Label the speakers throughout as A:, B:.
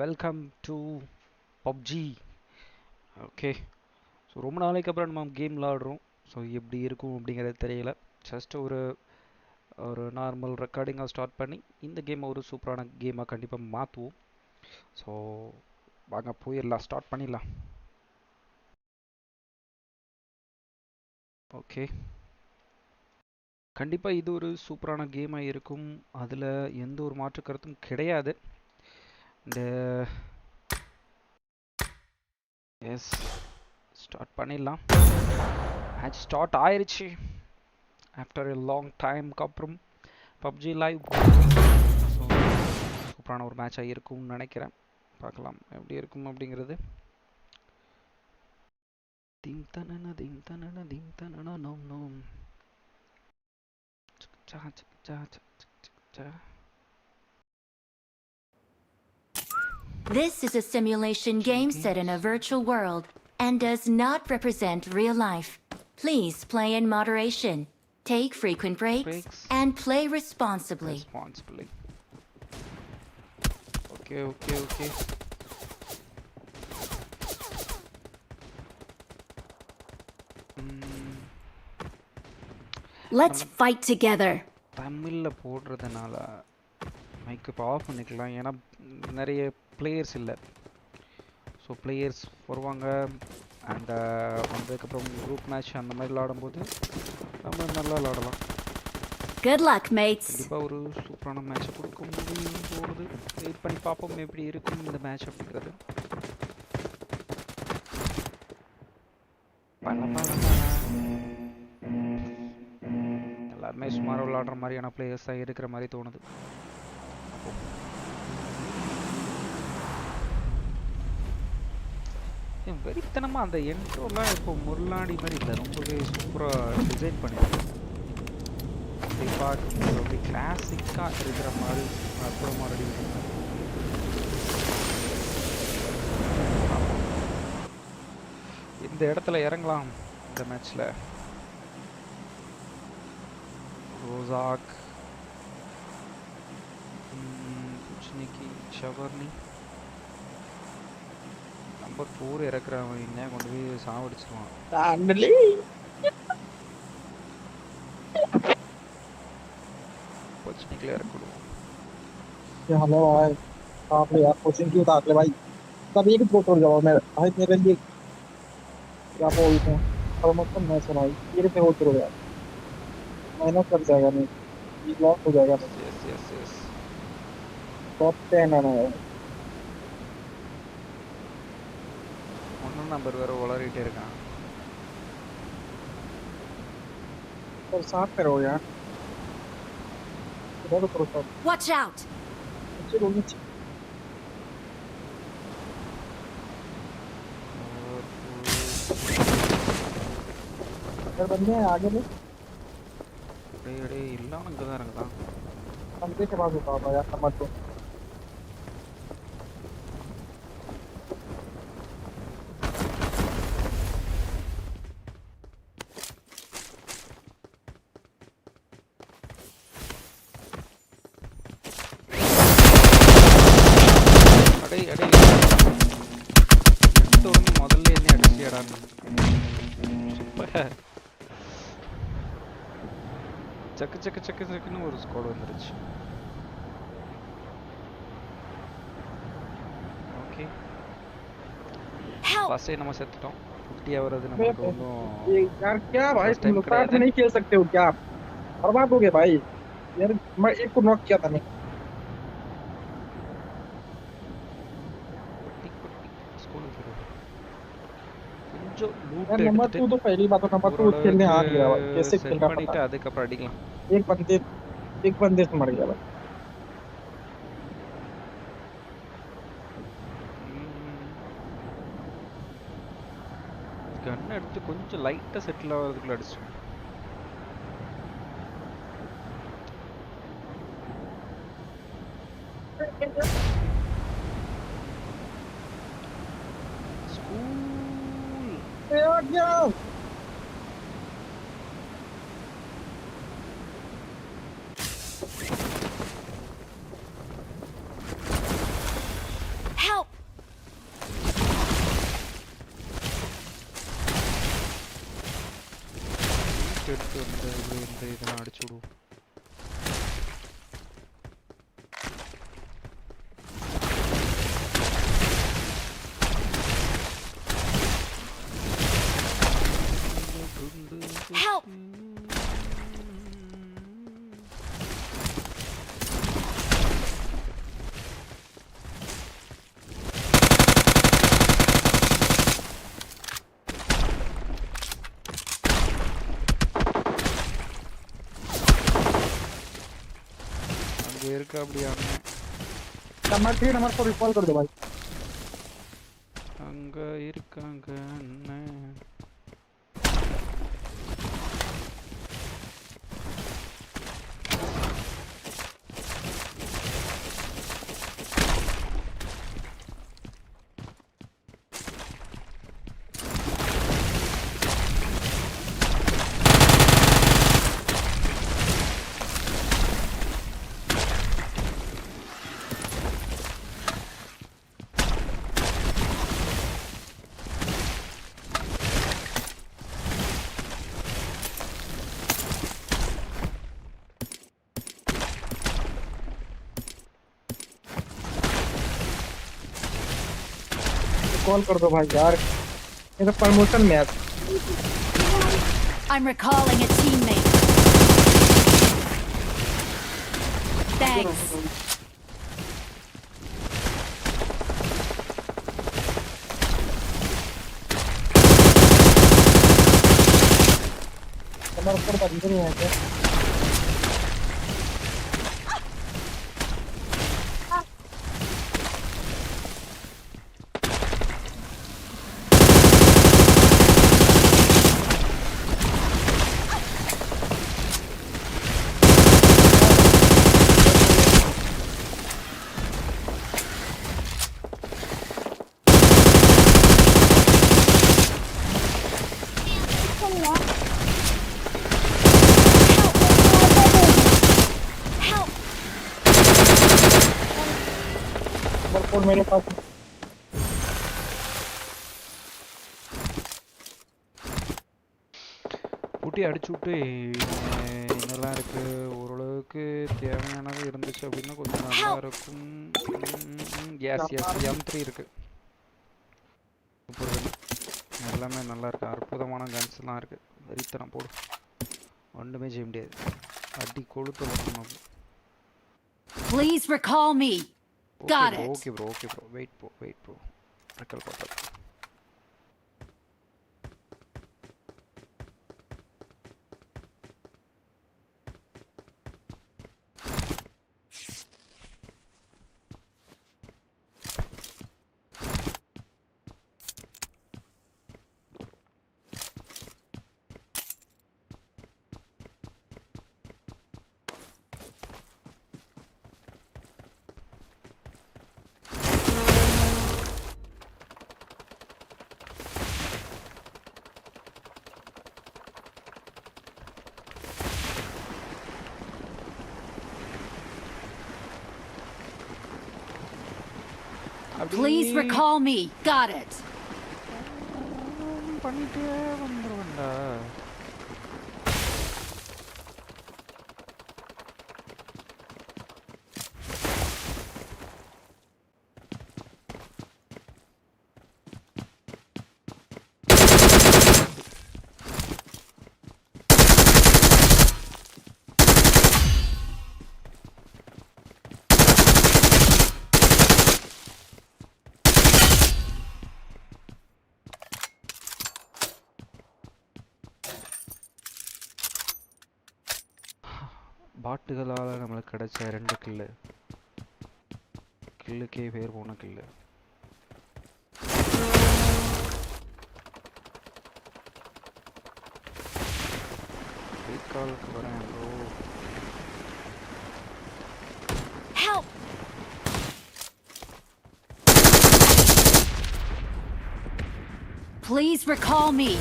A: Welcome to PUBG. Okay, so ரொம்ப நாளைக்கு அப்புறம் நம்ம கேம் விளாடுறோம். ஸோ எப்படி இருக்கும் அப்படிங்கிறது தெரியல. ஜஸ்ட் ஒரு ஒரு நார்மல் ரெக்கார்டிங்காக ஸ்டார்ட் பண்ணி இந்த கேமை ஒரு சூப்பரான கேமாக கண்டிப்பாக மாற்றுவோம். ஸோ வாங்க போயிடலாம், ஸ்டார்ட் பண்ணிடலாம். ஓகே, கண்டிப்பாக இது ஒரு சூப்பரான கேமாக இருக்கும். அதில் எந்த ஒரு மாற்று கருத்தும் கிடையாது. இந்த எஸ், ஸ்டார்ட் பண்ணிடலாம். மேட்ச் ஸ்டார்ட் ஆயிருச்சு. ஆஃப்டர் எ லாங் டைம்க்கு அப்புறம் பப்ஜி லைவ். ஸோ சூப்பரான ஒரு மேட்சாக இருக்கும்னு நினைக்கிறேன். பார்க்கலாம் எப்படி இருக்கும் அப்படிங்கிறது. தீம் தனன தீம் தனன தீம் தனன நோம் நோம் சா சா சா.
B: This is a simulation game set in a virtual world and does not represent real life. Please play in moderation, take frequent breaks, and play responsibly.
A: Okay.
B: Let's fight together.
A: தமிழில் போடுறதுனால mic இப்போ of பண்ணிக்கலாம். ஏன்னா நிறைய players இல்லை. So players வருவாங்க and வந்ததுக்கப்புறம் group match அந்த மாதிரி விளாடும்போது நம்ம நல்லா விளாடலாம்.
B: Good luck, mates.
A: கண்டிப்பாக ஒரு சூப்பரான மேட்சை கொடுக்க முடியும் போடுது. வெயிட் பண்ணி பார்ப்போம் எப்படி இருக்கும் இந்த மேட்ச் அப்படிங்கிறது. எல்லாருமே சுமாராக விளாடுற மாதிரியான பிளேயர்ஸாக இருக்கிற மாதிரி தோணுது. வெறித்தனமாக அந்த என்ட்ரோலாம் இப்போ முருளாடி மாதிரி இல்லை, ரொம்பவே சூப்பராக டிசைன் பண்ணியிருக்கு. அப்படி பார்க்கும்போது அப்படி கிளாசிக்காக இருக்கிற மாதிரி அப்புறமா ரெடி பண்ணி இந்த இடத்துல இறங்கலாம். இந்த மேட்ச்சில் ரோசாக், குச்னிக்கி, ஷவர்னி, நம்பர் 4 இறக்குறவன் என்ன கொண்டு போய் சாவடிச்சிருவான். कुछ इरकूँ
C: हेलो भाई, आप यार कोचिंग क्यों उतार ले भाई? तब एक तो तोड़ जाओ। मैं भाई मेरे लिए क्या बोलते हैं और मतलब मैं सुनाई ये पे हो तोड़ यार, मेहनत कर जाएगा नहीं, ये लॉस हो जाएगा नहीं।
A: यस
C: टॉप 10 आना है।
A: ஒன்றும் நம்பர் வேறு வளரிட்டே இருக்கான்.
C: पर साथ में रहो यार, इधर करो सब।
B: Watch out.
C: चलो नीचे इधर बंदे हैं आगे में।
A: अरे इल्ला अங்கே தான் இறங்குதான்.
C: बंदे के पास उतार दो यार, समझ दो।
A: முதல்ல என்ன அடிச்சியடான்னு சக்குன்னு ஒரு ஸ்குவாட் வந்துருச்சு. ஓகே, ஃபர்ஸ்ட் நம்ம செத்துட்டோம். 50 ஆவறது நமக்கு ஒன்றும்
C: यार क्या भाई, तुम लोग साथ में नहीं खेल सकते हो क्या? बर्बाद हो गए भाई यार, मैं एक को नॉक किया था नहीं। यार नंबर 2 तो पहली बात, तो नंबर 2 खेलने आ गया भाई, कैसे खेल रहा
A: பண்ணிட்டு அதுக்கப்புறம் அடிக்கலாம்.
C: एक बंदे से मर गया भाई।
A: கன் எடுத்து கொஞ்சம் லைட்டா செட்டில் ஆகிறதுக்குள்ள அடிச்சு.
B: Help!
A: எடுத்து இந்த இதெல்லாம் அடிச்சு விடுவோம்.
B: Help!
A: அங்கே இருக்கா அப்படியா?
C: नंबर 3 नंबर 4 रिकॉल कर दो भाई.
A: அங்க இருக்காங்க அண்ணன்.
C: कॉल कर दो भाई यार. ये तो promotion match.
B: I'm recalling a teammate. Thanks.
C: Number 4 का इधर ही है क्या?
B: Help!
C: नंबर 4 मेरे पास.
A: பூட்டி அடிச்சு விட்டு என்னெல்லாம் இருக்கு ஓரளவுக்கு தேவையானது இருந்துச்சு அப்படின்னா கொஞ்சம் நல்லா இருக்கும். எஸ் M3 இருக்கு. சூப்பர் கன். எல்லாமே நல்லா இருக்கு. அற்புதமான கன்ஸ்லாம் இருக்கு. வெறித்தனம் போடு. ஒன்றுமே செய்ய முடியாது. அடி கொளுத்த வரணும்.
B: Please recall me. Got it.
A: Okay bro wait bro recall போட்டது.
B: Please recall me. Got it.
A: பண்ணிட்டே வந்துருவேன்டா. பாட்டுகளால் நம்மளுக்கு கிடைச்ச 2 கில்லுக்கே பேர் போன கில்லு. ரீகாலுக்கு வரேன் bro.
B: Help! Please recall me.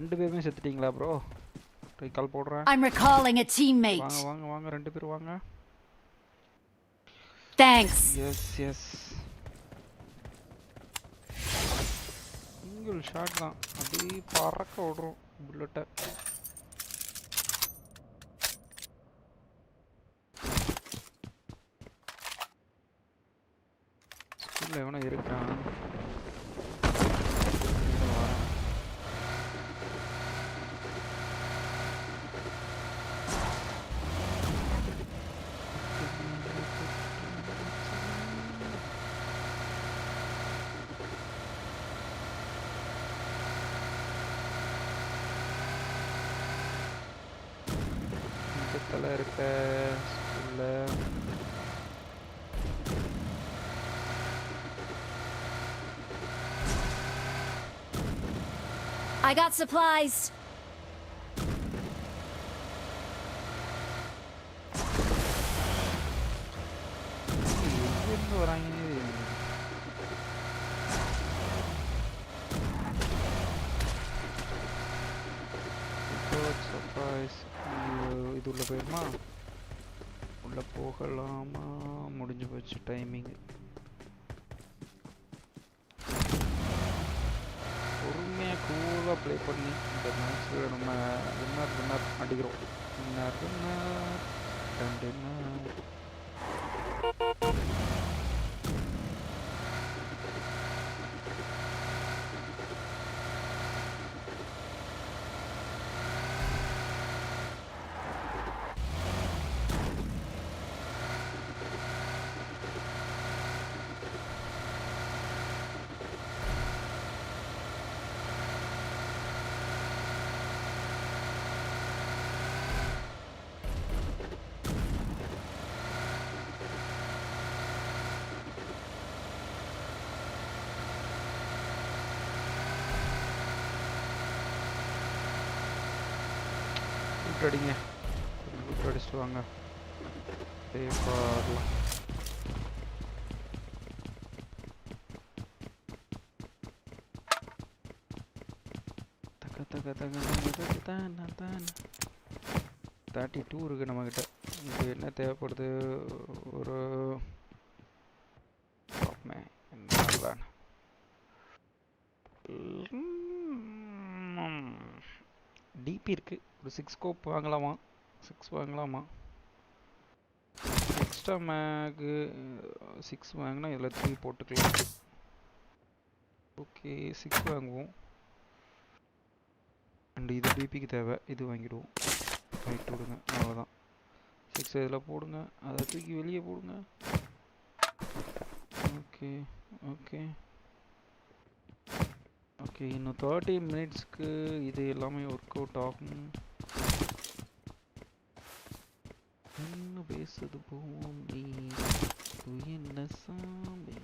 A: ரெண்டு பேருமே செத்துட்டீங்களா ப்ரோ? கால் போடுறேன்.
B: I'm recalling a teammate.
A: வாங்க வாங்க வாங்க, ரெண்டு பேரும் வாங்க.
B: Thanks.
A: Yes yes, single shot தான், அப்படியே பறக்க விடுறோம் புல்லட்டை. ஸ்கூலில் எவனோ இருக்கான். இருக்க ஸ்கூல்ல
B: I got supplies.
A: எங்க வராங்க? சர்ப்ரைஸ். இது உள்ள போயிருமா? உள்ள போகலாமா? முடிஞ்சு போச்சு டைமிங். பொறுமையாக கூலாக ப்ளே பண்ணி இந்த மேட்ச்சில் நம்ம வின்னர் அடிக்கிறோம். வின்னர் அடிங்க, லூட் அடிச்சுட்டு வாங்க. சேஃபாகலாம். தக்க தக்க தக்க தான தான 32 இருக்குது நம்மக்கிட்ட. இது என்ன தேவைப்படுது? ஒரு என்ன டிபி இருக்குது. ஒரு 6 ஸ்கோப் வாங்கலாமா? 6 வாங்கலாமா? எக்ஸ்ட்ரா மேகு 6 வாங்கினா இதில் 3 போட்டுக்கலாம். ஓகே 6 வாங்குவோம். அண்ட் இது டிபிக்கு தேவை, இது வாங்கிடுவோம். ரைட் விடுங்க, அவ்வளோதான். 6 இதில் போடுங்க, அதை தூக்கி வெளியே போடுங்க. ஓகே ஓகே ஓகே, இன்னும் 30 மினிட்ஸ்க்கு இது எல்லாமே ஒர்க் அவுட் ஆகும். என்ன பேசுது பூமி என்ன சாமி?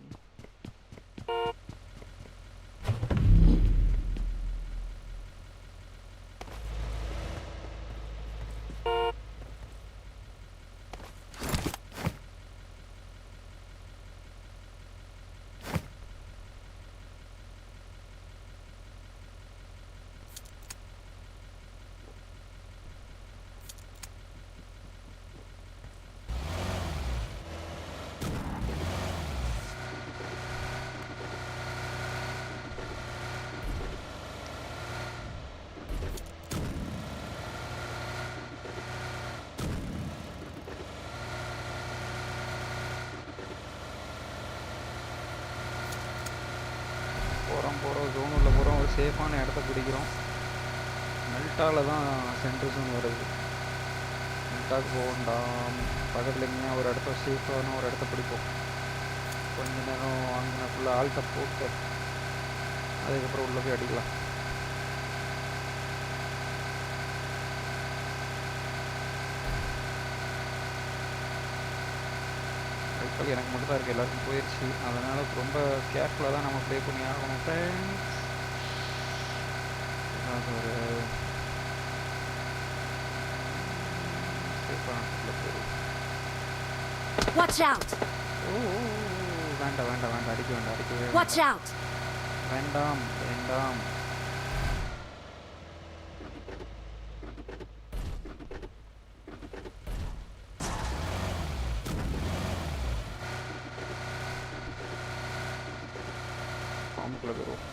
A: போகிறோம் ஜோன் உள்ள போகிறோம். ஒரு சேஃபான இடத்த பிடிக்கிறோம். மெல்ட்டாவில் தான் சென்ட்ரு ஜோன் வருது. மெல்ட்டாவுக்கு போக வேண்டாம். பக்கத்தில் எங்கேயா ஒரு இடத்த சேஃபான ஒரு இடத்த பிடிப்போம். கொஞ்ச நேரம் அங்கே ஃபுல்லாக ஆல்ட்டை போட்டு அதுக்கப்புறம் உள்ளே போய் அடிக்கலாம். ரைஃபிள் எனக்கு மட்டும் தான் இருக்குது, எல்லாருக்கும் போயிடுச்சு. அதனால் ரொம்ப கேர்ஃபுல்லாக தான் நம்ம ப்ளே பண்ணி ஆகணும் ஃப்ரெண்ட்ஸ். அது ஒரு சேஃபான போயிடும்.
B: Watch out.
A: ஓ வேண்டாம் வேண்டாம் வேண்டாம், அடிக்க வேண்டாம், அடிக்கவே
B: Watch out.
A: வேண்டாம் வேண்டாம். கேம்புக்குள்ளே போயிடுவோம்.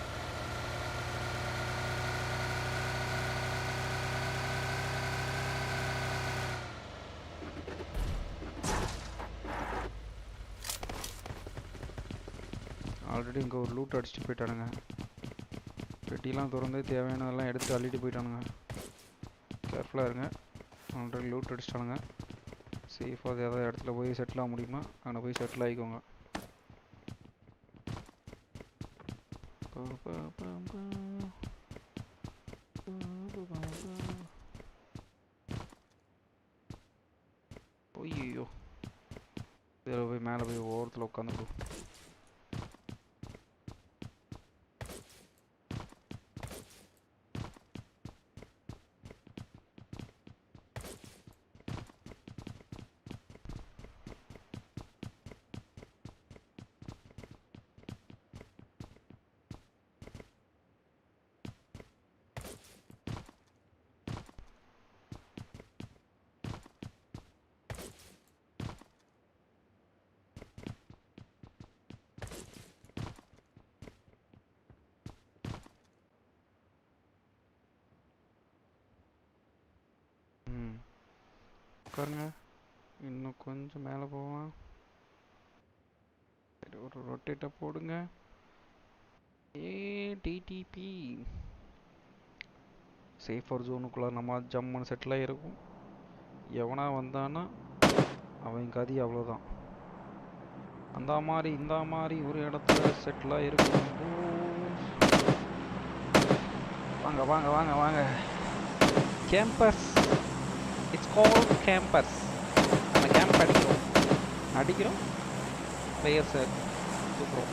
A: ஆல்ரெடி இங்கே ஒரு லூட் அடிச்சுட்டு போயிட்டானுங்க. பெட்டிலாம் திறந்து தேவையானதெல்லாம் எடுத்து அள்ளிட்டு போயிட்டானுங்க. கேர்ஃபுல்லாக இருங்க. ஆல்ரெடி லூட் அடிச்சிட்டானுங்க. சேஃபாக ஏதாவது இடத்துல போய் செட்டில் ஆக முடியுமா அங்கே போய் செட்டில் ஆகிக்கோங்க. ஐயோ, இதில் போய் மேலே போய் ஓரத்தில் உட்காந்துடும். உட்காருங்க, இன்னும் கொஞ்சம் மேலே போகலாம். சரி, ஒரு ரொட்டேட்டை போடுங்க. டிடிபி சேஃபர் ஜோனுக்குள்ளே நம்ம ஜம்முன்னு செட்டில் ஆகிருக்கும். எவனா வந்தானா அவன் கதி அவ்வளோதான். அந்த மாதிரி இந்த மாதிரி ஒரு இடத்துல செட்டில் ஆகிருக்கும். வாங்க வாங்க வாங்க வாங்க. Campus, it's called campus. நம்ம கேம்ப் அடிக்கிறோம் பிளேயர்ஸை தூக்குறோம்.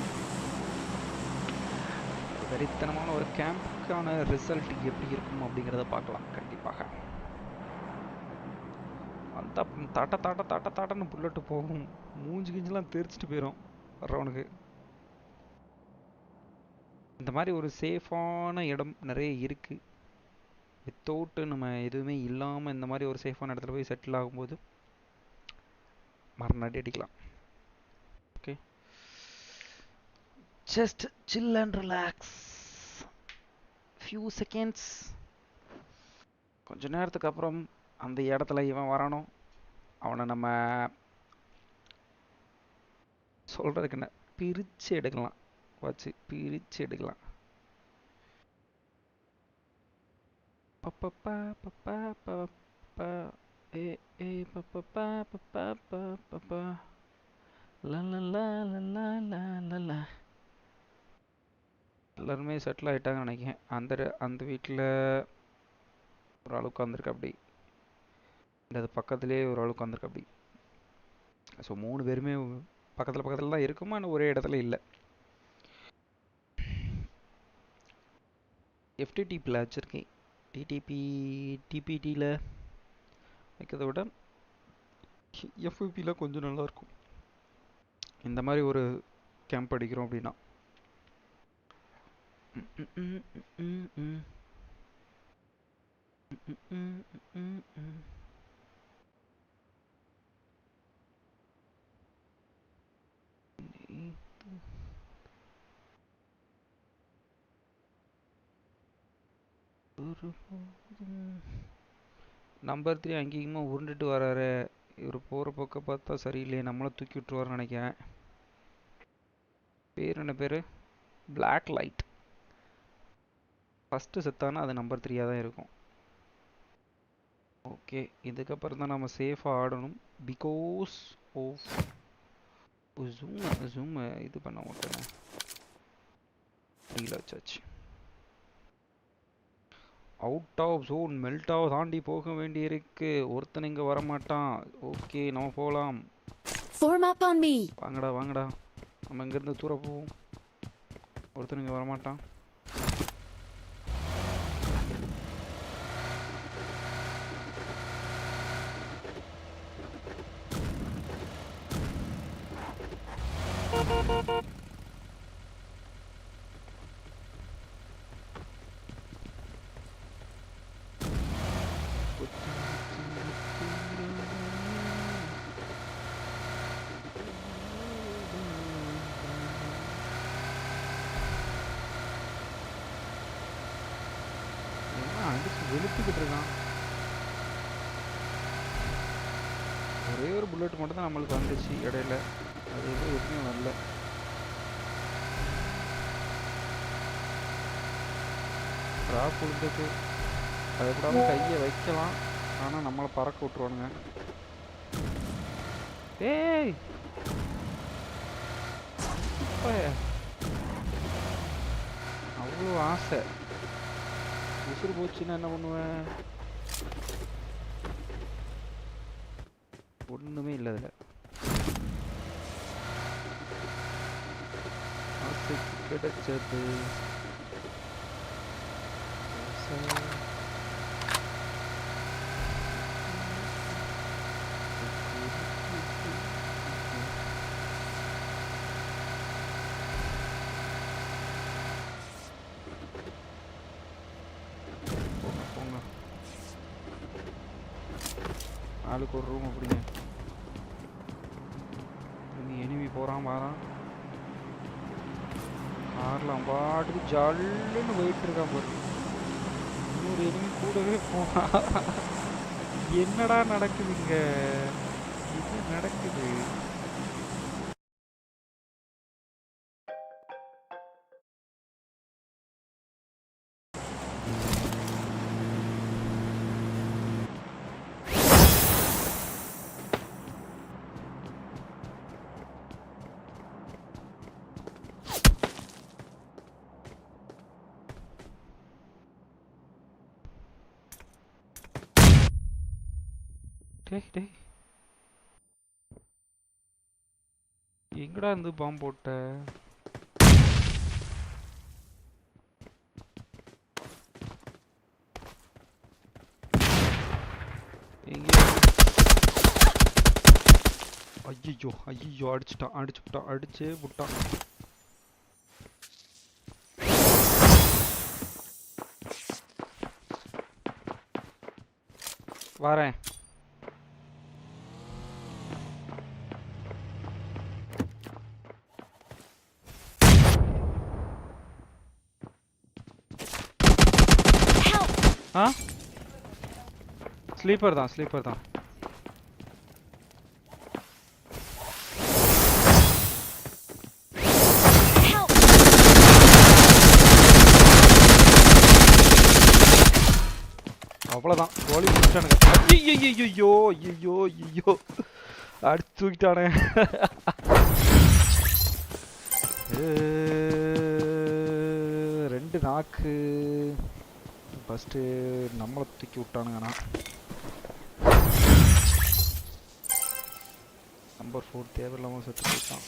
A: வெறித்தனமான ஒரு கேம்புக்கான ரிசல்ட் எப்படி இருக்கும் அப்படிங்கிறத பார்க்கலாம் கண்டிப்பாக. அந்த தாட்ட தாட்ட தாட்ட தாட்டன்னு புல்லட்டு போகும். மூஞ்சி கிஞ்சிலாம் தெரிச்சிட்டு போயிடும் வர்றவனுக்கு. இந்த மாதிரி ஒரு சேஃபான இடம் நிறைய இருக்குது. வித்தவுட்டு நம்ம எதுவுமே இல்லாமல் இந்த மாதிரி ஒரு சேஃபான இடத்துல போய் செட்டில் ஆகும்போது மரணாடி அடிக்கலாம். Okay, just chill and relax few seconds. கொஞ்ச நேரத்துக்கு அப்புறம் அந்த இடத்துல இவன் வரணும். அவனை நம்ம சொல்கிறதுக்கு என்ன, பிரித்து எடுக்கலாம். வச்சு பிரித்து எடுக்கலாம். பப்பா பப்பா பப்பா ஏ ஏ பப்பா பப்பா பப்பா லா. எல்லாருமே செட்டில் ஆகிட்டாங்கன்னு நினைக்கிறேன். அந்த வீட்டில் ஒரு ஆள் உட்காந்துருக்கு அப்படி, இந்த பக்கத்துலேயே ஒரு ஆள் உட்காந்துருக்கு அப்படி. ஸோ 3 பேருமே பக்கத்தில் பக்கத்தில் தான் இருக்குமா, ஆனால் ஒரே இடத்துல இல்லை. எஃப்டிடிபியில் வச்சுருக்கேன். டிபிடியில் வைக்கிறத விட எஃப்யூபியில் கொஞ்சம் நல்லாயிருக்கும். இந்த மாதிரி ஒரு கேம்ப் அடிக்கிறோம் அப்படின்னா. நம்பர் 3 அங்கேயுமா உருண்டுட்டு வராரு. இவர் போகிற பக்கம் பார்த்தா சரியில்லையே, நம்மளை தூக்கி விட்டுருவாருன்னு நினைக்கிறேன். பேர் என்ன பேர்? Black light. ஃபஸ்ட்டு செத்தானா அது நம்பர் 3 தான் இருக்கும். ஓகே, இதுக்கப்புறம் தான் நம்ம சேஃபாக ஆடணும். பிகாஸ் ஆஃப் ஜூம் இது பண்ண மாட்டேன். ரீல் வச்சாச்சு. அவுட் ஆஃப் ஜோன் மெல்ட்டாக தாண்டி போக வேண்டியிருக்கு. ஒருத்தன் இங்கே வரமாட்டான். ஓகே, நம்ம போகலாம். வாங்கடா வாங்கடா, நம்ம இங்கேருந்து தூர போவோம். ஒருத்தன் இங்கே வரமாட்டான். வெளுத்துக்கிட்டு இருக்கான். ஒரே ஒரு புல்லட் மட்டும் தான் நம்மளுக்கு வந்துச்சு இடையில. அது எதுவுமே வரல. ட்ராப் விழுந்துட்டு அதை கூட கையை வைக்கலாம், ஆனால் நம்மளை பறக்க விட்ருவானுங்க. ஏய் அவ்வளோ ஆசை, உசுறு போச்சுன்னா என்ன பண்ணுவேன்? ஒன்றுமே இல்லை அதில். ஆசைக்கு கிடைச்சது போங்க. ஆளுக்கு ஒரு ரூம் அப்படிங்க. எனிமி போகிறான் வாரான். காரில் அம்பாட்டுக்கு ஜல்லுன்னு போயிட்டு இருக்கான் பாரு. இன்னொரு எனிமி கூடவே போனா. என்னடா நடக்குது இங்க? இது நடக்குது. டேய் எங்கடா இருந்து பாம்பு போட்ட? ஐயோ அடிச்சே விட்டான். வரேன். ஆ ஸ்லீப்பர் தான். அவ்வளோதான், கோழி முடிச்சானுங்க. ஐயோ அடிச்சு தூக்கிட்டானே. ரெண்டு நாக்கு ஃபஸ்ட்டு நம்மளை தூக்கி விட்டானுங்கண்ணா. நம்பர் 4 தேவையில்லாமல் செத்து போயிட்டான்.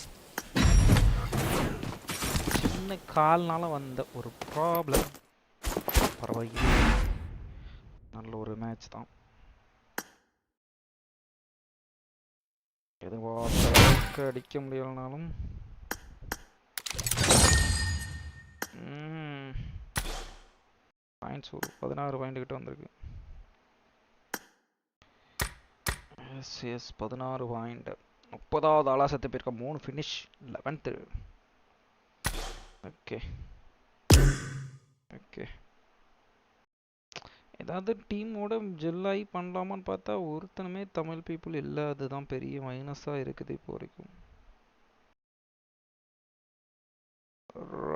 A: சின்ன கால்னால வந்த ஒரு ப்ராப்ளம். பரவாயில்லை, நல்ல ஒரு மேட்ச் தான். எதிர்பார்த்த அளவுக்கு அடிக்க முடியலனாலும் பாயிண்ட்ஸ் ஒரு 16 பாயிண்ட் கிட்ட வந்திருக்கு. S 16 point. 30வது ஆளா செத்து போயிருக்க. 3 ஃபினிஷ், 11th. ஓகே ஏதாவது டீமோட ஜெல்லாகி பண்ணலாமான்னு பார்த்தா ஒருத்தனுமே தமிழ் பீப்புள் இல்லை. அதுதான் பெரிய மைனஸாக இருக்குது இப்போ வரைக்கும்.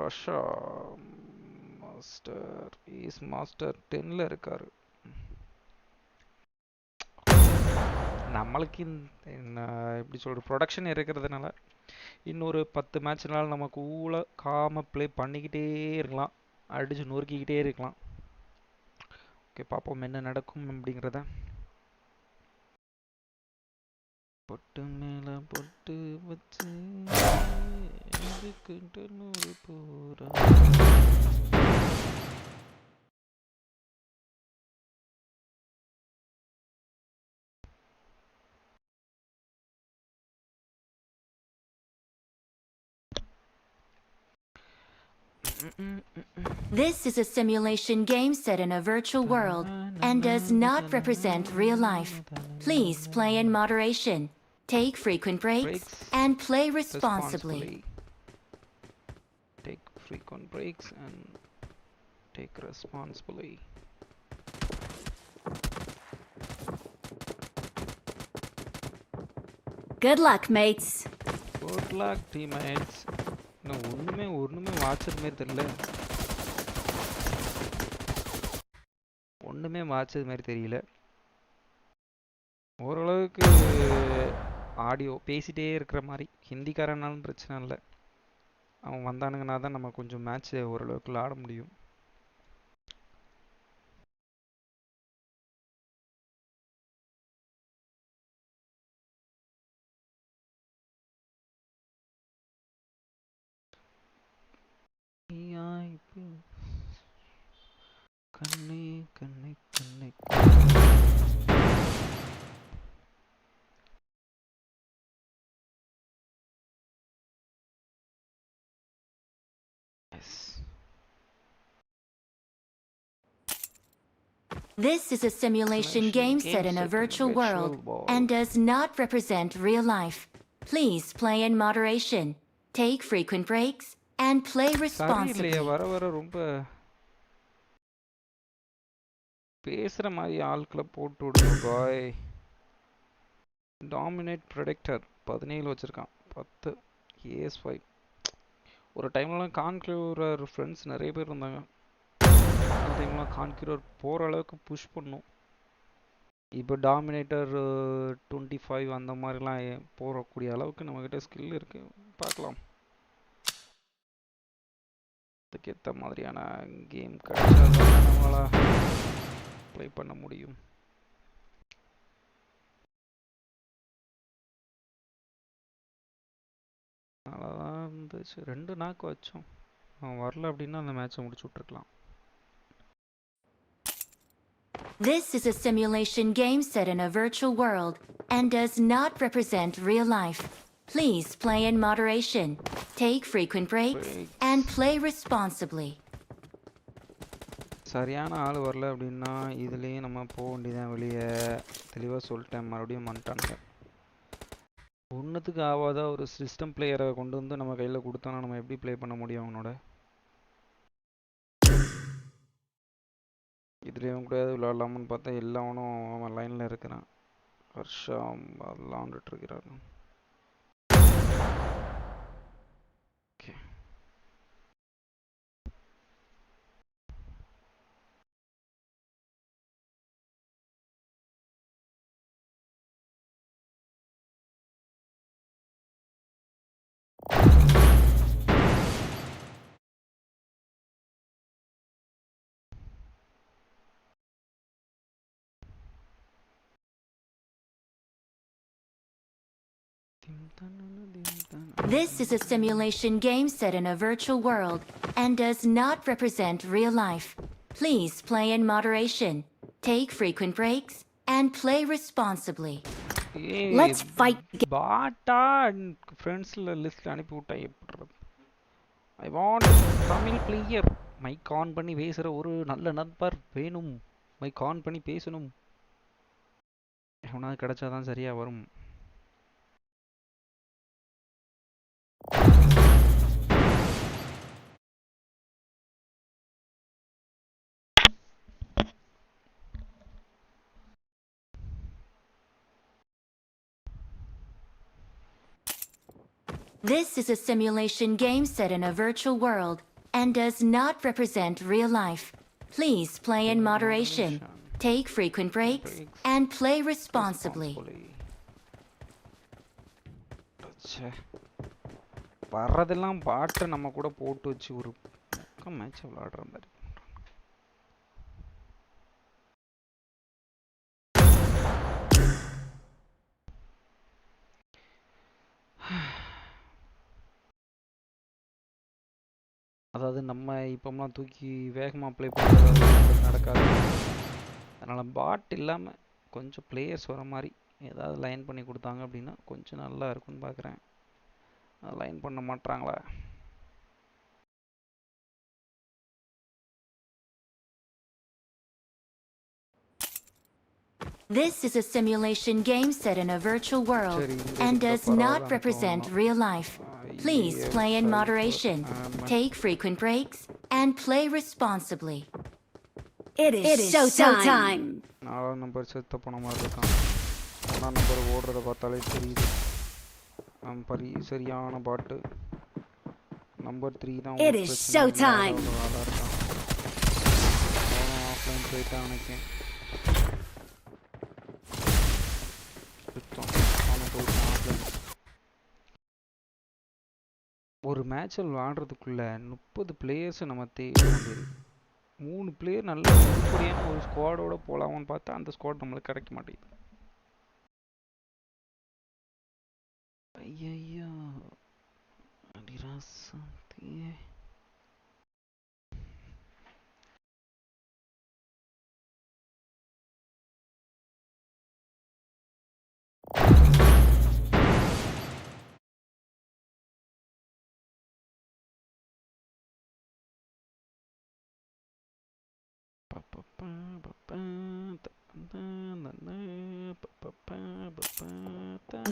A: ரஷ்யா மாஸ்டர் 10ல் இருக்காரு. நம்மளுக்கு எப்படி சொல்கிற ப்ரொடக்ஷன் இருக்கிறதுனால இன்னொரு 10 மேட்ச்னால நம்ம கூலாக காம ப்ளே பண்ணிக்கிட்டே இருக்கலாம், அடித்து நொறுக்கிக்கிட்டே இருக்கலாம். ஓகே, பார்ப்போம் என்ன நடக்கும் அப்படிங்கிறத. பொட்டு மேலே பொட்டு வச்சு எதுக்குன்ட்டு 100 போகிறா.
B: This is a simulation game set in a virtual world and does not represent real life. Please play in moderation, take frequent breaks, and play responsibly.
A: Take frequent breaks and take responsibly.
D: Good luck, mates.
A: Good luck teammates. இன்னும் ஒன்றுமே வாட்சது மாதிரி தெரியல. ஒன்றுமே வாட்சது மாதிரி தெரியல. ஓரளவுக்கு audio பேசிகிட்டே இருக்கிற மாதிரி. ஹிந்திக்காரனாலும் பிரச்சனை இல்லை, அவன் வந்தானுங்கன்னா தான் நம்ம கொஞ்சம் மேட்ச் ஓரளவுக்கு ஆட முடியும். கண்ணே கண்ணே கண்ணே
B: This is a simulation game set in a virtual world and does not represent real life. Please play in moderation, take frequent breaks, and play responsibly.
A: சரியில்லையே, வர ரொம்ப பேசுகிற மாதிரி ஆட்களை போட்டு விடுங்க பாய். டாமினேட் ப்ரொடெக்டர் 17 வச்சுருக்கான், 10 ES5. ஒரு டைம்லலாம் கான்க்யூரர் ஃப்ரெண்ட்ஸ் நிறைய பேர் இருந்தாங்க. அந்த டைம்லாம் கான்க்யூரர் போகிற அளவுக்கு புஷ் பண்ணும். இப்போ டாமினேட்டர் 25 அந்த மாதிரிலாம் போகக்கூடிய அளவுக்கு நம்மக்கிட்ட ஸ்கில் இருக்குது. பார்க்கலாம், அதுக்கேற்ற மாதிரியான கேம் கிடைச்சா நம்மளால் ப்ளே பண்ண முடியும். அதான் இருந்துச்சு, 2 நாக்கு வச்சோம். அவன் வரல அப்படின்னா அந்த மேட்சை முடிச்சு விட்ருக்கலாம்.
B: This is a simulation game set in a virtual world and does not represent real life. Please play in moderation, take frequent breaks, and play responsibly.
A: சரியான ஆள் வரல அப்படின்னா இதுலேயும் நம்ம போக வேண்டியதான் வெளியே. தெளிவாக சொல்லிட்டேன், மறுபடியும் வந்துட்டானுங்க. ஒன்றுத்துக்கு ஆகாத ஒரு சிஸ்டம் பிளேயரை கொண்டு வந்து நம்ம கையில் கொடுத்தோன்னா நம்ம எப்படி ப்ளே பண்ண முடியும் அவனோட? இதுலேயும் கூட விளாட்லாமான்னு பார்த்தா எல்லாவனும் அவன் லைனில் இருக்கிறான். ஹர்ஷா விளாண்டுட்டு இருக்கிறான். Okay,
B: This is a simulation game set in a virtual world and does not represent real life. Please play in moderation, take frequent breaks, and play responsibly.
D: Let's fight.
A: பாட்டா ஃப்ரெண்ட்ஸில் லிஸ்ட்டில் அனுப்பி விட்டா எப்படி? I want Tamil player. Mic on பண்ணி பேசுகிற ஒரு நல்ல நண்பர் வேணும். மைக் ஆன் பண்ணி பேசணும். எவனாவது கிடைச்சாதான் சரியாக வரும்.
B: This is a simulation game set in a virtual world and does not represent real life. Please play in moderation, take frequent breaks, and play responsibly.
A: வர்றதெல்லாம் பாட்டை நம்ம கூட போட்டு வச்சு ஒரு மேட்ச் விளையாடுற மாதிரி. அதாவது நம்ம இப்போம்லாம் தூக்கி வேகமாக ப்ளே பண்ணுறது நடக்காது. அதனால் பாட் இல்லாமல் கொஞ்சம் பிளேயர்ஸ் வர மாதிரி ஏதாவது லைன் பண்ணி கொடுத்தாங்க அப்படின்னா கொஞ்சம் நல்லா இருக்குன்னு பார்க்குறேன். லைன் பண்ண மாட்டாங்களா?
B: This is a simulation game set in a virtual world and does not represent real life. Please play in moderation, take frequent breaks, and play responsibly.
D: It is showtime.
A: 4 number செத்த போன மாதிரி இருக்கான். 4 number ஓடுறத பார்த்தாலே தெரியுது. சரியான பாட்டு. Number 3 தான்
D: It
A: ஒரு
D: is
A: பிரச்சனை இல்லாத
D: showtime.
A: ஒரு ஆளாக இருக்கான். ஆஃப்லைன் போயிட்டான் நினைக்கேன். சுத்தம் அவன் போயிட்டான் ஆஃப்லைன். ஒரு மேட்சில் விளாடுறதுக்குள்ள 30 பிளேயர்ஸ் நம்ம தேவை வேண்டியது. 3 பிளேயர் நல்ல உருப்படியான ஒரு ஸ்குவாடோட போகலாமான்னு பார்த்தா அந்த ஸ்குவாட் நம்மளுக்கு கிடைக்க மாட்டேங்குது. ஐயையோ அடிராசந்தியே.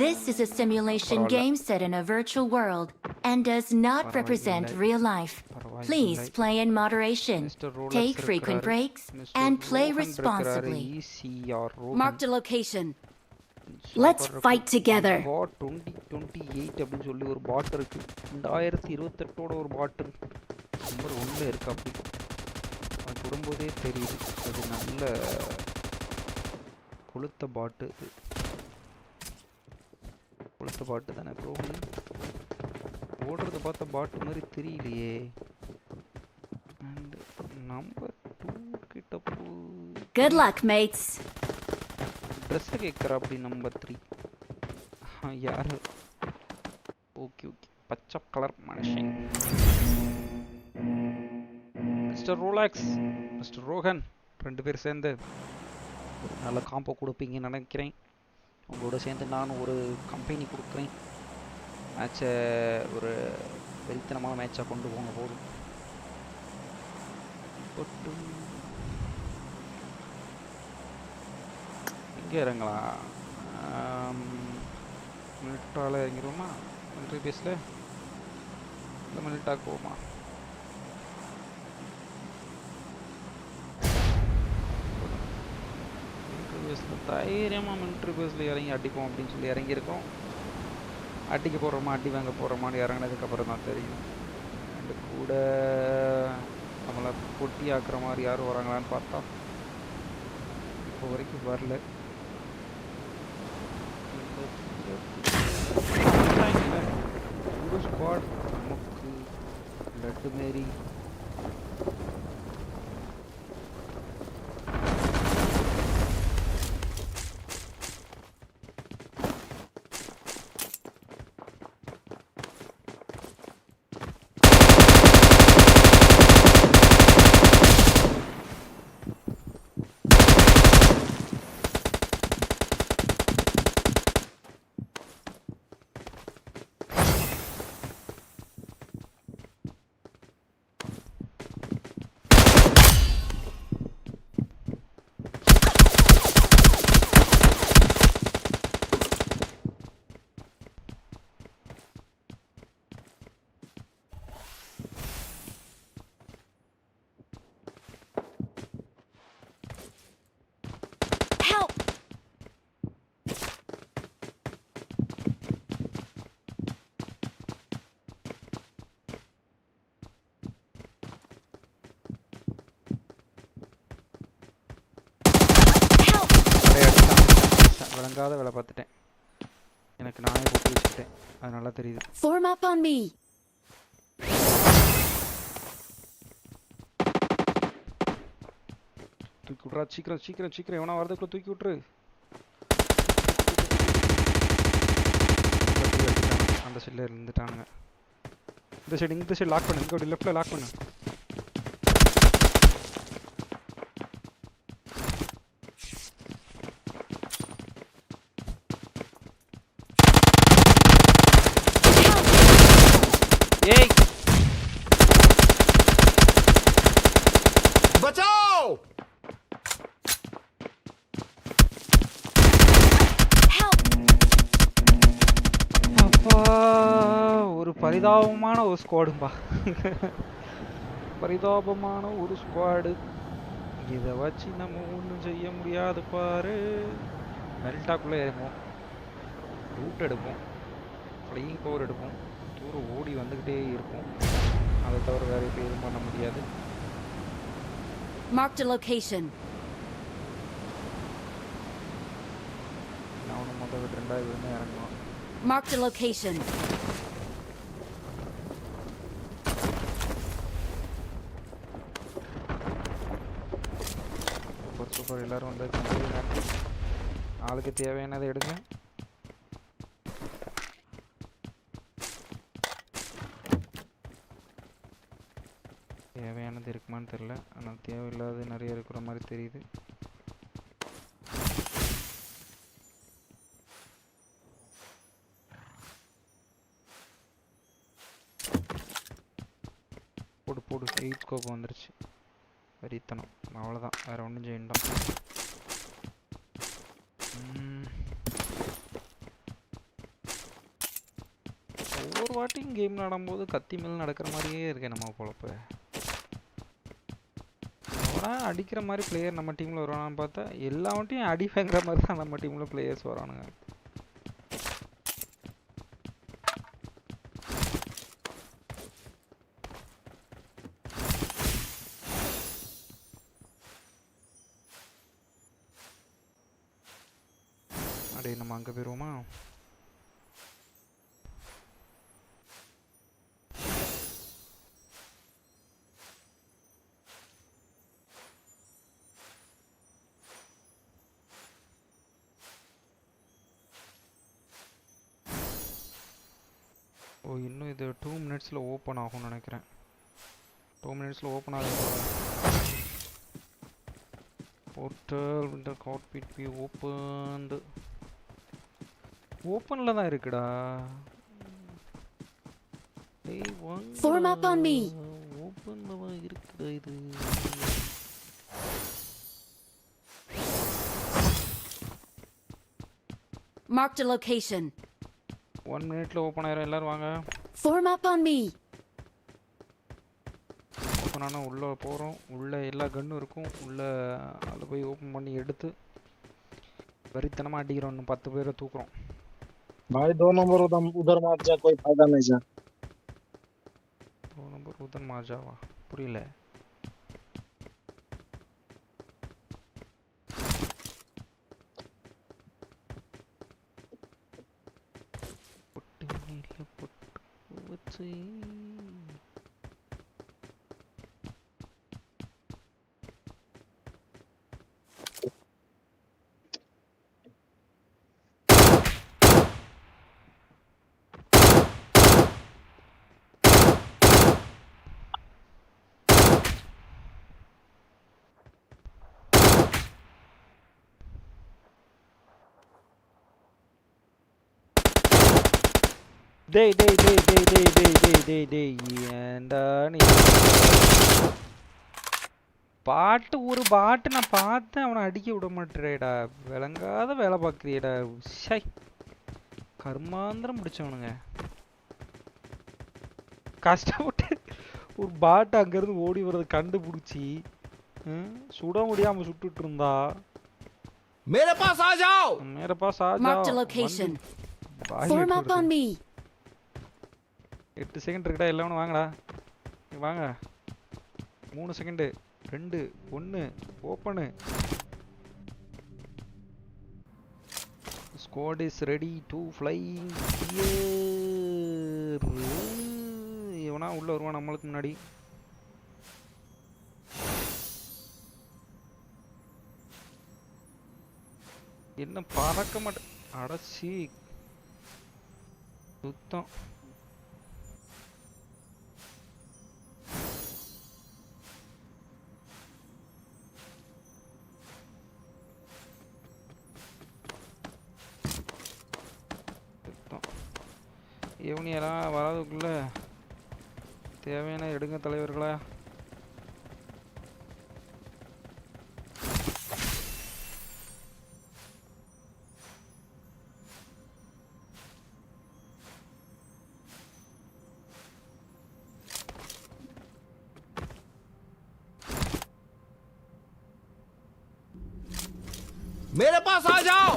B: This is a simulation game set in a virtual world and does not represent real life. Please play in moderation, take frequent breaks, and play responsibly.
D: Marked a location. Let's fight together.
A: Bot 2028 அப்படின்னு சொல்லி ஒரு பாட் இருக்கு. 2028ஓட ஒரு பாட் number 1ல இருக்கு. அப்படி அது தொடும்போதே தெரியுது அது நல்ல கொளுத்த பாட்டு. இது கொளுத்த பாட்டு தானே ப்ரோ. ஓடுறத பார்த்தா பாட்டு மாதிரி தெரியலையே. அண்ட் நம்பர் 2 கிட்ட போ.
D: Good luck, mates.
A: ட்ரெஸ்ஸை கேட்குறா அப்படி நம்பர் 3 யார்? ஓகே ஓகே பச்சை கலர் மனுஷன். மிஸ்டர் ரோலாக்ஸ், மிஸ்டர் ரோஹன் 2 பேர் சேர்ந்து ஒரு நல்ல காம்போ கொடுப்பீங்கன்னு நினைக்கிறேன். உங்களோட சேர்ந்து நானும் ஒரு கம்பெனி கொடுக்குறேன். மேட்சை ஒரு வெறித்தனமான மேட்சாக கொண்டு போங்க போதும். பட்டு இங்கே இறங்கலாம். மிலிட்டாவில் இறங்கிடுவோமா? மிலிட்ரி பேஸில் இல்லை மிலிட்டாக்கு போவோமா? மிலிட்ரி பேஸில் தைரியமாக மிலிட்ரி பேஸில் இறங்கி அடிப்போம் அப்படின்னு சொல்லி இறங்கியிருக்கோம். அடிக்க போகிறோமா அடி வாங்க போகிறோமான்னு இறங்கினதுக்கப்புறம் தான் தெரியும். அண்டு கூட நம்மளை கொட்டி ஆக்குற மாதிரி யாரும் வராங்களான்னு பார்த்தா இப்போ வரைக்கும் வரல. ஒரு ஸ்குவாட் நமக்கு லட்டு மாரி.
D: Help!
A: விளங்காத வேலை பார்த்துட்டேன். எனக்கு நானே போட்டு வச்சுக்கிட்டேன். அது நல்லா தெரியுது.
D: Form up on me.
A: தூக்கி விட்றா சீக்கிரம் சீக்கிரம் சீக்கிரம். எவனா வரதுக்குள்ள தூக்கி விட்ரு. அந்த சைடில் இருந்துட்டானுங்க. இந்த சைடு லாக் பண்ணு. இங்கே லெஃப்டில் லாக் பண்ணு. ஏய்
E: बचाओ!
D: Help!
A: அப்பா ஒரு பரிதாபமான ஒரு ஸ்குவாடும்பா. பரிதாபமான ஒரு ஸ்குவாடு. இதை வச்சு நம்ம ஒன்றும் செய்ய முடியாது பாரு. மெல்டாக்குள்ளே இறங்குவோம், ரூட் எடுப்போம். ஃப்ளையிங் பவர் எடுப்போம், தூரம் ஓடி வந்துக்கிட்டே இருப்போம். அதை தவிர வேறு இப்போ எதுவும் பண்ண முடியாது.
D: Marked a location.
A: அவனும் மொதல் விட்டு 2வது விழுந்து இறங்குவான்.
D: Marked a location.
A: Super super, எல்லோரும் வந்து ஆளுக்கு தேவையானதை எடுங்க. தேவையானது இருக்குமான்னு தெரில, ஆனால் தேவையில்லாத நிறைய இருக்கிற மாதிரி தெரியுது. போடு போடு, 8 ஸ்கோப் வந்துருச்சு. வரித்தனம், அவ்வளோதான், வேறு ஒன்றும் செய்யண்டாம். ஒவ்வொரு வாட்டியும் கேம் விளாடும்போது கத்தி மேல் நடக்கிற மாதிரியே இருக்கேன் நம்ம பொழப்பு. ஆனால் அடிக்கிற மாதிரி பிளேயர் நம்ம டீமில் வருவானான்னு பார்த்தா எல்லா வாட்டியும் அடி வாங்குற மாதிரி தான் நம்ம டீமில் பிளேயர்ஸ் வரானுங்க. அப்படியே நம்ம அங்கே போயிடுவோமா? ஓ, இன்னும் இது 2 மினிட்ஸில் ஓப்பன் ஆகும்னு நினைக்கிறேன். 2 மினிட்ஸில் ஓப்பன் ஆகும். போர்ட்டல் விண்டர் காக்பிட் பி ஓப்பன்டு. ஓப்பனில் தான் இருக்குடா.
D: Form up on me.
A: ஓப்பனில் தான் இருக்குடா இது.
D: Marked a location.
A: 1 மினிட்ல ஓப்பன் ஆயிரும். எல்லாரும் வாங்க.
D: Form up on me.
A: Open ஆனால் உள்ளே போகிறோம். உள்ளே எல்லா கன்னும் இருக்கும். உள்ளே அதில் போய் ஓப்பன் பண்ணி எடுத்து வரித்தனமாக அடிக்கிறோம். இன்னும் 10 பேரை தூக்குறோம்.
C: भाई 2 नंबर उधर मार जा, कोई फायदा नहीं जा.
A: 2 நம்பர் உதன் மாஜாவா? புரியல. வச்சு டேய் டேய் டேய் டேய் டேய் டேய் டேய் டேய் டேய் ஏன்டா நீ ஒரு பாட்டு நான் பார்த்தேன், அவனை அடிக்க விட மாட்டேடா. விளங்காத வேலை பார்க்குறியடா. ஷை, கர்மாந்திரம் பிடிச்சவனுங்க. கஷ்டப்பட்டு ஒரு பாட்டு அங்கேருந்து ஓடி வர்றதை கண்டுபிடிச்சி சுட முடியாம சுட்டுட்டு இருந்தா.
D: मेरे पास आ जाओ.
B: Marked a location.
D: Form up on me.
A: 8 second இருக்குடா. எல்லாரும் வாங்கடா, வாங்க. 3 second, 2, 1, open. Squad is ready to flying here. இவனா உள்ள வருவான் நம்மளுக்கு முன்னாடி. என்ன பறக்க மாட்டேன். அடச்சி சுத்தம். எவனியெல்லாம் வராதுக்குள்ள தேவையான எடுங்க தலைவர்களா.
E: मेरे पास आ जाओ.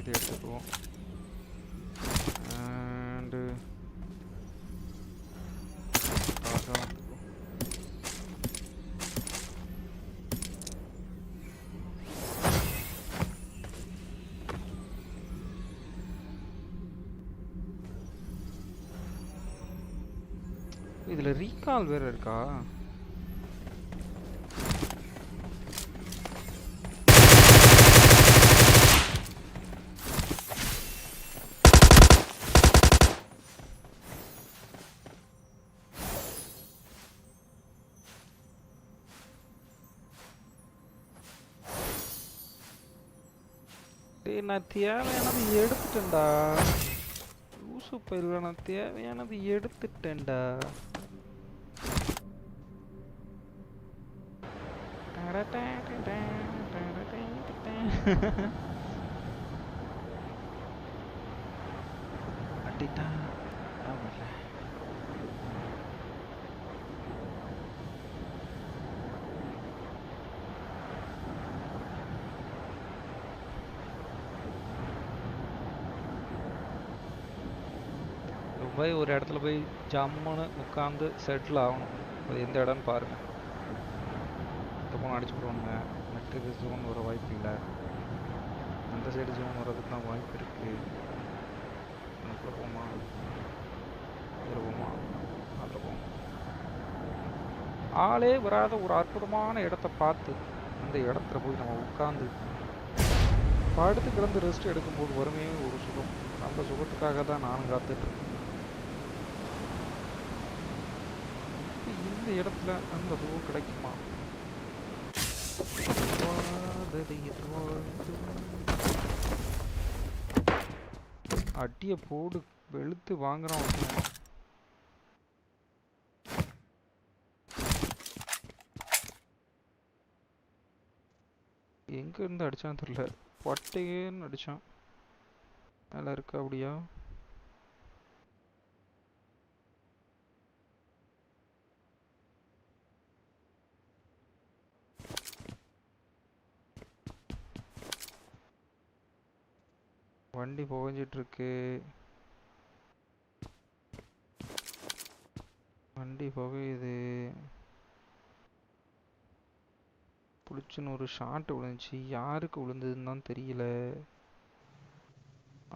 A: இது எடுத்துக்குவோம். அண்டு இதுல ரீகால் வேற இருக்கா? நான் தேவையானது எடுத்துட்டேன்டா. லூசு பயில நான் தேவையானது எடுத்துட்டேன்டா. அடிட்டா ஆமால. போய் ஒரு இடத்துல போய் ஜம்முன்னு உட்காந்து செட்டில் ஆகணும். அது எந்த இடம்னு பாருங்கள். இந்த போன அடிச்சு விடுவாங்க. நெட்டுக்கு ஜோன் வர வாய்ப்பு இல்லை. அந்த சைடு ஜோன் வர்றதுக்கு தான் வாய்ப்பு இருக்குது. அதுக்குள்ளே போமா, இதில் போமா, அதில் போமா. ஆளே வராத ஒரு அற்புதமான இடத்த பார்த்து அந்த இடத்துல போய் நம்ம உட்காந்து படுத்து கிடந்து ரெஸ்ட் எடுக்கும்போது வருமே ஒரு சுகம். அந்த சுகத்துக்காக தான் நானும் காத்துட்ருக்கேன். இந்த இடத்துல அந்த சுகம் கிடைக்குமா? அடிய போடு வெளுத்து வாங்குறான். எங்க இருந்து அடிச்சான்னு தெரியல. பட்டையேன்னு அடிச்சான். நல்லா இருக்கா அப்படியா? வண்டி புகஞ்சிட்டு இருக்கு. வண்டி புகையுது. புடிச்சுன்னு ஒரு ஷாட் விழுந்துச்சு. யாருக்கு விழுந்ததுன்னு தான் தெரியல.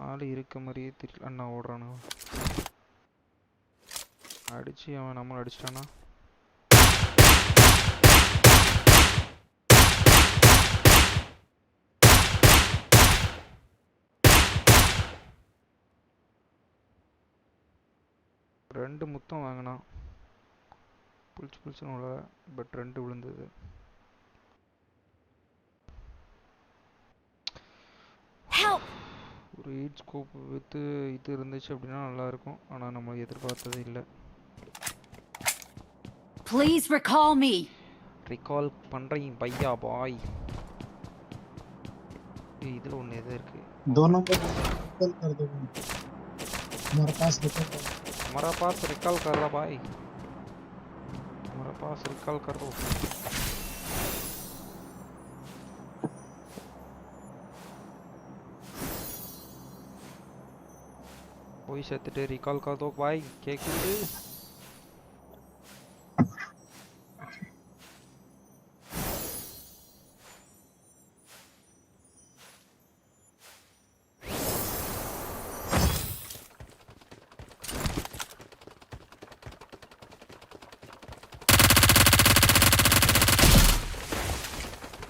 A: ஆள் இருக்க மாதிரியே தெரியல. அண்ணா ஓடுறானா? அடிச்சு அவன் நம்மளை அடிச்சிட்டானா? ரெண்டு முத்தம் வாங்கினான். புளிச்சுன்னு விழ. பட் ரெண்டு விழுந்தது. ஒரு 8 ஸ்கோப் வித்து இது இருந்துச்சு அப்படின்னா நல்லா இருக்கும். ஆனால் நம்ம எதிர்பார்த்தது இல்லை.
D: Please recall me.
A: ரிகால் பண்ணுறீங்க பையா பாய். இதில் ஒன்று எது இருக்கு?
C: दो नंबर रिकॉल कर दो. हमारे पास रिकॉल कर.
A: हमारा पास रिकॉल कर रहा भाई. हमारा पास रिकॉल कर दो. कोई सेट रिकॉल कर दो भाई. கேக்குது?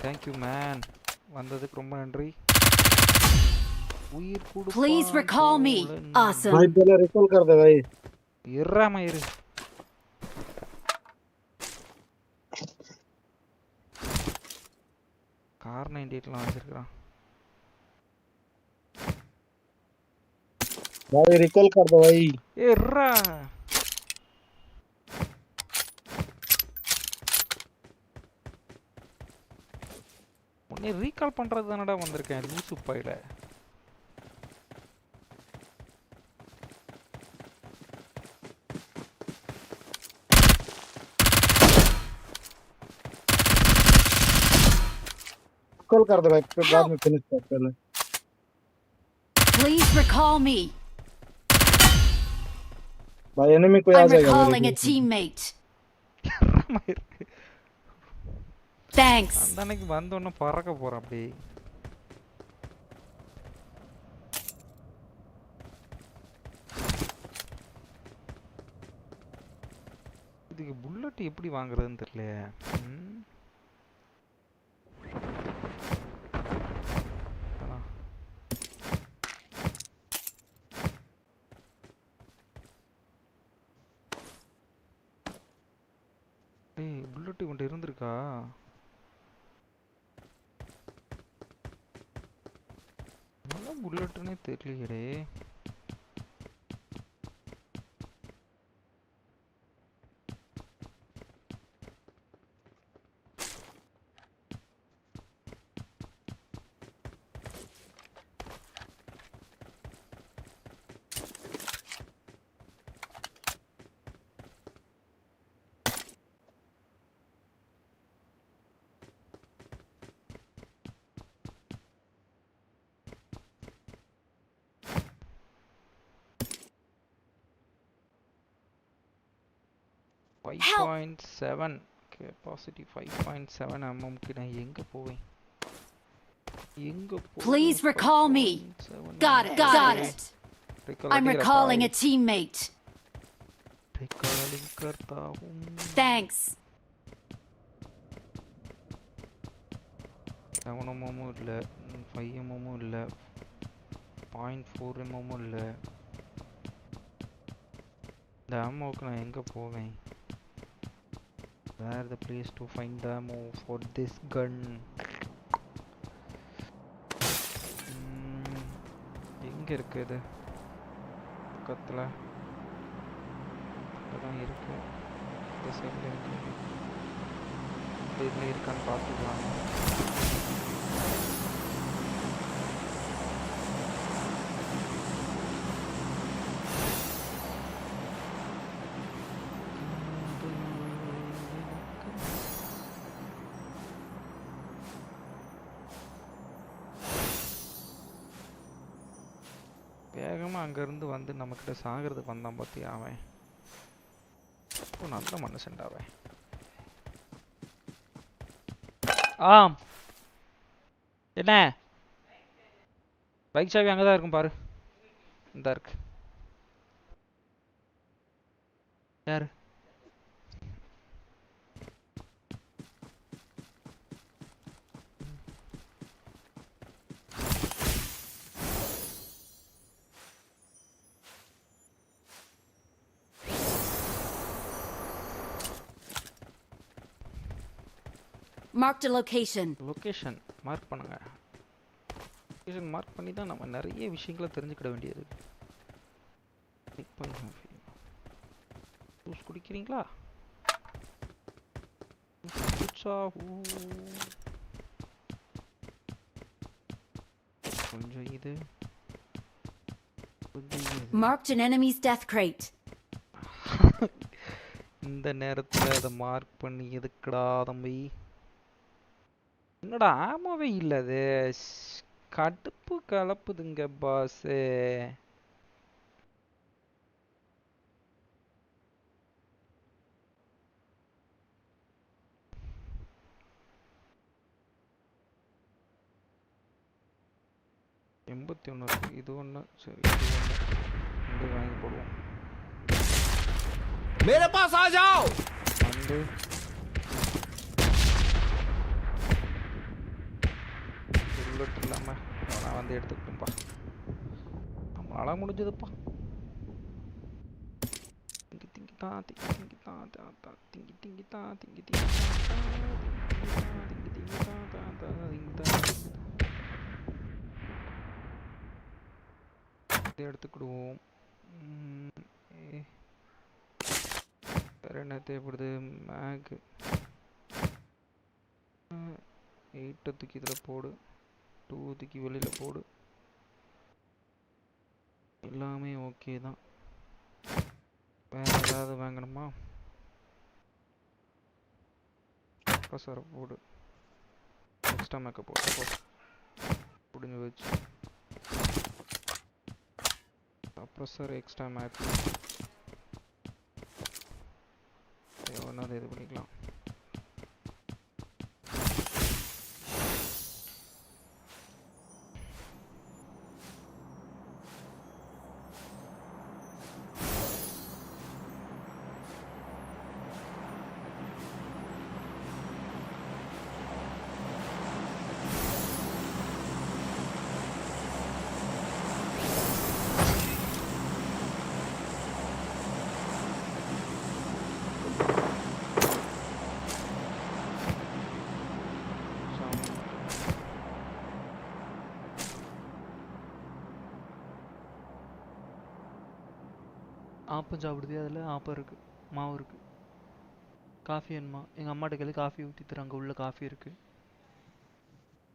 A: Thank you man. வந்ததுக்கு ரொம்ப நன்றி. உயிர் கொடுப்பான்.
D: Please recall me. Awesome.
C: भाई पहले रिकॉल कर दे भाई.
A: இறாம இரு. கார் 98லாம் வச்சிருக்கான்.
C: भाई रिकॉल कर दो भाई.
A: இறா. உன்னை ரீகால் பண்றது தானடா வந்திருக்கேன் லூசு பையில.
C: रिकॉल कर दो भाई. फिर बाद में फिनिश कर पहले.
D: Please recall me.
C: भाई एनिमी कोई आ
D: I'm
C: जाएगा मेरे
D: recalling a
C: को
D: teammate. Thanks.
A: அந்த அன்னைக்கு வந்தோன்னே பறக்க போகிறேன் அப்படி. இதுக்கு புல்லட் எப்படி வாங்குறதுன்னு தெரியலையே. டேய் புல்லட் இவன்ட்டு இருந்திருக்கா? என்ன புல்லட்டுன்னே தெரியலையே.
D: Help!
A: 5.7 capacity 5.7 mmக்கு நான் எங்க போவேன்? எங்க போவேன்?
D: Please recall me.
A: 5.7
D: Got it. Got it. I'm recalling a teammate.
A: recalling करता हूँ.
D: Thanks.
A: 7 mm இல்ல, 5 mm இல்ல, 0.4 mm இல்ல. இந்த அம்மாவுக்கு நான் எங்க போவேன்? Where the place to find the ammo for this gun? எங்க இருக்கு இது? பக்கத்துல அதான் இருக்கு. இந்த சைடுல இருக்கு. இதுல இருக்கான்னு பார்த்துக்கலாம். வேகமாக அங்கேருந்து வந்து நம்மக்கிட்ட சாகிறதுக்கு வந்தான் பார்த்தியா அவன். நல்ல மனுஷன்டா அவன். ஆம் என்ன பைக் சாவி அங்கே தான் இருக்கும் பாரு. இந்த இருக்கு. யாரு?
D: Marked a location.
A: Location mark பண்ணுங்க. லொக்கேஷன் மார்க் பண்ணி தான் நம்ம நிறைய விஷயங்களை தெரிஞ்சுக்கிட வேண்டியது. ஜூஸ் குடிக்கிறீங்களா? கொஞ்சம் இது
D: Marked an enemy's death crate.
A: இந்த நேரத்தில் அதை மார்க் பண்ணி எதுக்குடா தம்பி? என்னடா ஆமாவே இல்லை. அது கடுப்பு கலப்புதுங்க பாஸு. எண்பத்தி ஒன்று இருக்கு. இது ஒன்று சரி, இது ஒன்று ரெண்டு வாங்கி போடுவோம்.
E: मेरे पास आ जाओ.
A: வந்து புல்லட் இல்லாமல் நான் வந்து எடுத்துக்கிட்டோம்ப்பா. நம்மளால முடிஞ்சதுப்பா. திங்கி திங்கி தான் திங்கி திங்கி தான் திங்கி திங்கி தான் திங்கி திங்கி இதை எடுத்துக்கிடுவோம். வேற என்ன தேவைப்படுது? மேக் 8 தூக்கி இதில் போடு, 2 தூக்கி வெளியில் போடு. எல்லாமே ஓகே தான். வேற ஏதாவது வாங்கணுமா? பசரை போடு, எக்ஸ்ட்ரா மேக்கப் போட்டு முடிஞ்சு வச்சு சப்ரஸர் எக்ஸ்ட்ரா மேப் ஒன்றாவது இது பண்ணிக்கலாம். ஆப்பம் சாப்பிடுது, அதில் ஆப்பம் இருக்குது, மாவு இருக்குது. காஃபி வேணுமா? எங்கள் அம்மாட்ட கேளு, காஃபி ஊற்றி தரேன். அங்கே உள்ள காஃபி இருக்குது,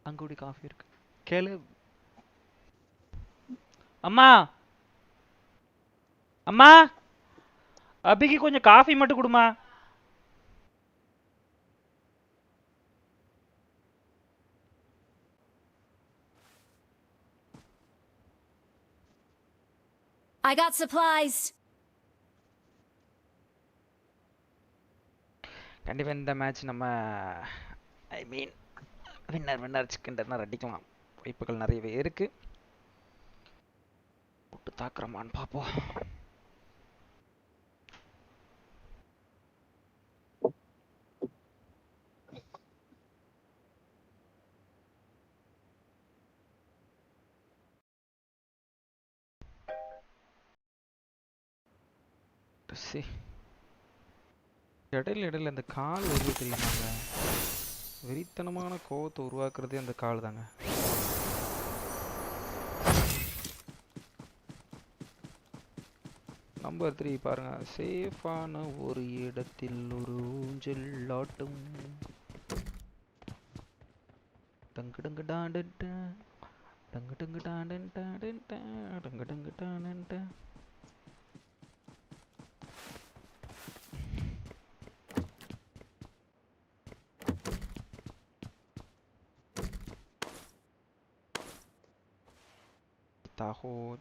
A: அங்கே கூட காஃபி இருக்குது. கேளு. அம்மா அம்மா அபிக்கு கொஞ்சம் காஃபி மட்டும் கொடுமா.
D: I got supplies.
A: கண்டிப்பாக இந்த மேட்ச் நம்ம ஐ மீன் வின்னர் சிக்கன் டின்னர் அடிக்கலாம். வாய்ப்புகள் நிறையவே இருக்கு. போட்டு தாக்குறமான்னு பார்ப்போம். இடையில இந்த கால் வருது தெரியுமாங்க? வெறித்தனமான கோவத்தை உருவாக்குறதே அந்த கால் தாங்க. நம்பர் 3 பாருங்க. சேஃபான ஒரு இடத்தில் ஒரு ஊஞ்சல் ஆட்டும். டங்கு டங்கு டாண்டன்ட டங்கு டங்கு டாண்டன்ட டங்கு டங்கு டாண்டன்ட.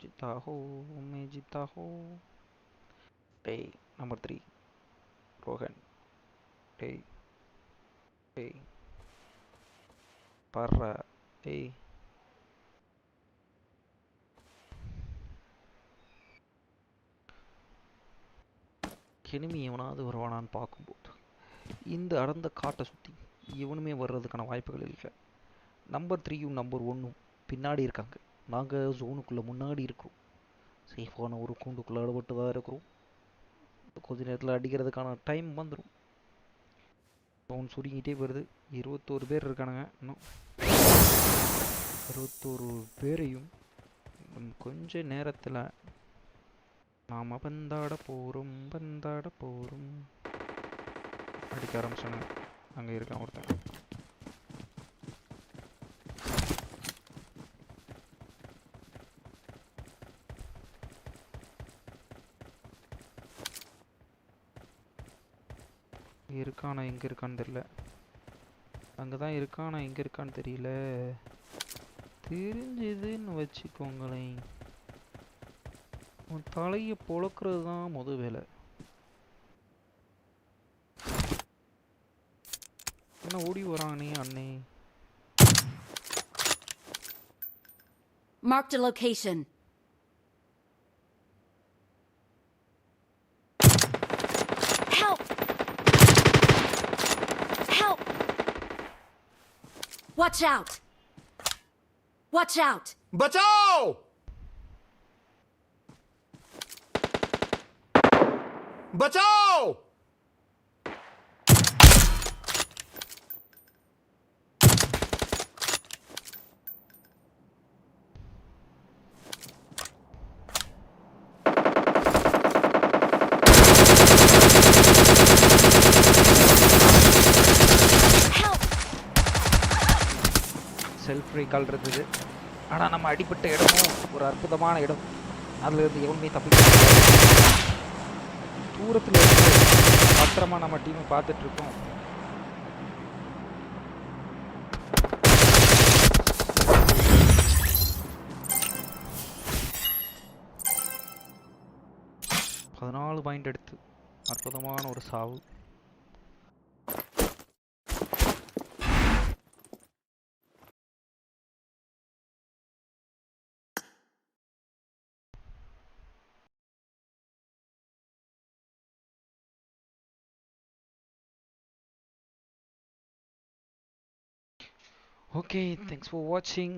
A: जीता हो मैं जीता हो. Hey, number 3 Rohan. Hey parra. Hey enemy எவனாவது வருவானான்னு பார்க்கும்போது இந்த அடர்ந்த காட்டை சுற்றி இவனுமே வர்றதுக்கான வாய்ப்புகள் இல்லை. நம்பர் 3யும் நம்பர் 1ம் பின்னாடி இருக்காங்க. நாங்கள் ஜோனுக்குள்ளே முன்னாடி இருக்கிறோம். சேஃபான ஒரு கூண்டுக்குள்ளே அடப்பட்டு தான் இருக்கிறோம். கொஞ்ச நேரத்தில் அடிக்கிறதுக்கான டைம் வந்துடும். ஜோன் சுருங்கிட்டே வருது. 21 பேர் இருக்கானுங்க. இன்னும் 21 பேரையும் கொஞ்ச நேரத்தில் நாம் பந்தாட போகிறோம். அடிக்க ஆரம்பிச்சாங்க. அங்கே இருக்கான் ஒருத்தன். இருக்கானா எங்கே இருக்கான்னு தெரியல. அங்கே தான் இருக்கானா எங்கே இருக்கான்னு தெரியல. தெரிஞ்சதுன்னு வச்சுக்கோங்களேன். உன் தலையை பொழக்கிறது தான் முத வேலை. என்ன ஓடி வரானே அண்ணே.
D: Marked a location. Help! Help! Watch out! Watch out!
E: बचाओ! बचाओ!
A: செல்ஃப் ரீகால் இருக்குது. ஆனால் நம்ம அடிப்பட்ட இடமும் ஒரு அற்புதமான இடம். அதில் இருந்து எவனுமே தப்பிக்க தூரத்தில் இருந்து பத்திரமா நம்ம டீமை பார்த்துட்ருக்கோம். 14 பாயிண்ட் எடுத்து அற்புதமான ஒரு சாவு. Okay, thanks for watching.